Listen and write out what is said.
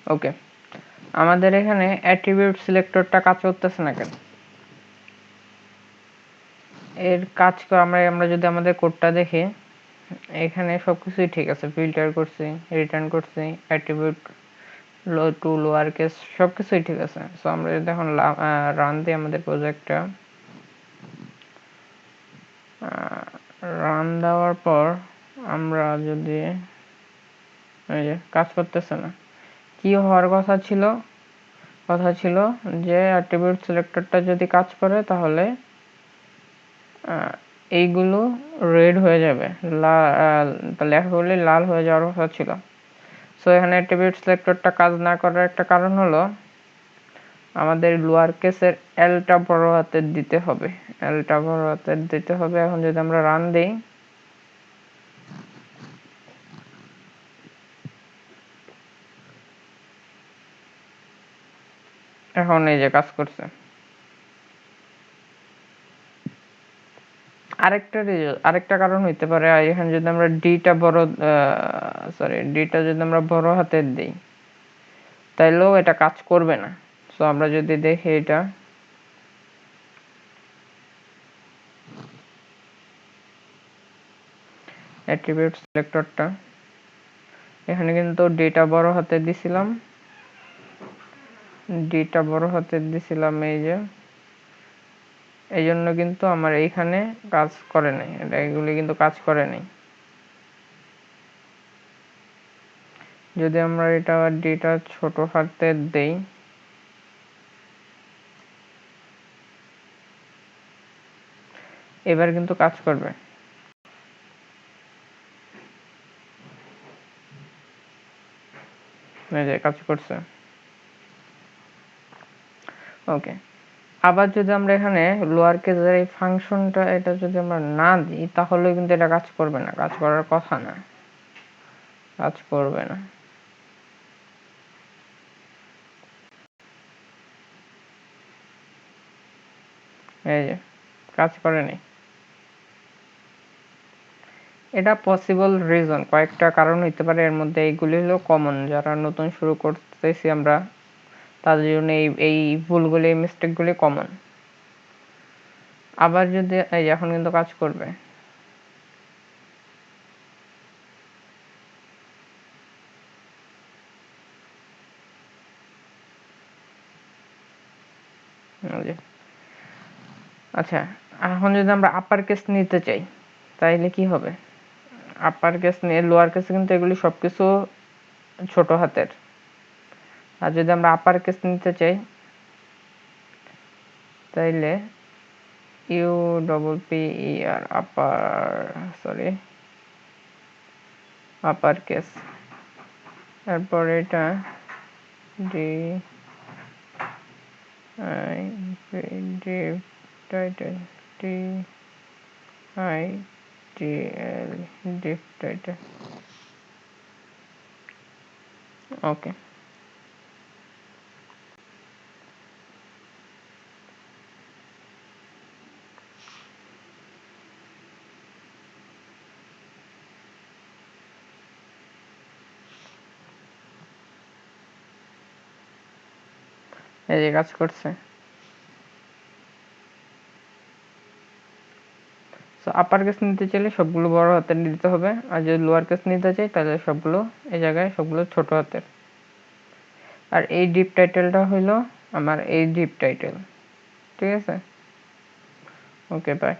ওকে, আমাদের এখানে অ্যাট্রিবিউট সিলেক্টরটা কাজ করতেছে না কেন? এর কাজ আমরা যদি আমাদের কোডটা দেখি, এখানে সবকিছুই ঠিক আছে, ফিল্টার করছি, রিটার্ন করছি, attribute low to lower case সবকিছুই ঠিক আছে। সো আমরা যদি এখন রান দিই আমাদের প্রজেক্টটা, রান দেওয়ার পর আমরা যদি এই যে কাজ করতেছে না, কি হওয়ার কথা ছিল? কথা ছিল যে অ্যাট্রিবিউট সিলেক্টরটা যদি কাজ করে তাহলে এইগুলো রেড হয়ে যাবে, লেখাগুলি লাল হয়ে যাওয়ার কথা ছিল। সো এখানে অ্যাট্রিবিউট সিলেক্টরটা কাজ না করার একটা কারণ হলো আমাদের লোয়ার কেসের এলটা বড় হাতের দিতে হবে, এলটা বড় হাতের দিতে হবে। এখন যদি আমরা রান দিই, এখন এই যে কাজ করছে। আরেকটা কারণ হইতে পারে, এখানে যদি আমরা ডিটা যদি আমরা বড় হাতের দিই তাইলেও এটা কাজ করবে না। সো আমরা যদি দেখি এটা অ্যাট্রিবিউট সিলেক্টরটা, এখানে কিন্তু ডিটা বড় হাতে দিছিলাম, ডিটা বড় হাতে দিছিলাম এই যে, এই জন্য কিন্তু আমার এইখানে কাজ করে নাই, এগুলি কিন্তু কাজ করে নাই। যদি আমরা এটা ডিটা ছোট হাতে দেই, এবার কিন্তু কাজ করবে। এই যে কাজ করছে। ওকে, আবার যদি আমরা এখানে লোয়ার কেসের এই ফাংশনটা এটা যদি আমরা না দিই তাহলে কিন্তু এটা কাজ করবে না, কাজ করার কথা না, কাজ করবে না। এই যে কাজ করেনি। এটা পসিবল রিজন, কয়েকটা কারণ হইতে পারে, এর মধ্যে এইগুলি হলো কমন, যারা নতুন শুরু করতেছি আমরা তাদের জন্য এই ভুলগুলি, এই মিস্টেকগুলি কমন। আবার যদি এই এখন কিন্তু কাজ করবে। আচ্ছা, এখন যদি আমরা আপার কেস নিতে চাই তাইলে কি হবে? আপার কেস নিয়ে লোয়ার কেসে কিন্তু এগুলি সবকিছু ছোট হাতের, আর যদি আমরা আপার কেস নিতে চাই তাইলে UPPER আপার কেস, তারপর এটা DivTitle DivTitle ওকে। এই যে কাজ করছে। সো আপার কেস নিতে চাইলে সবগুলো বড় হাতের দিতে হবে, আর যদি লোয়ার কেস নিতে চাই তাহলে সবগুলো এই জায়গায় সবগুলো ছোট হাতের। আর এই ডিপ টাইটেলটা হইলো আমার এই ডিপ টাইটেল, ঠিক আছে? ওকে, বাই।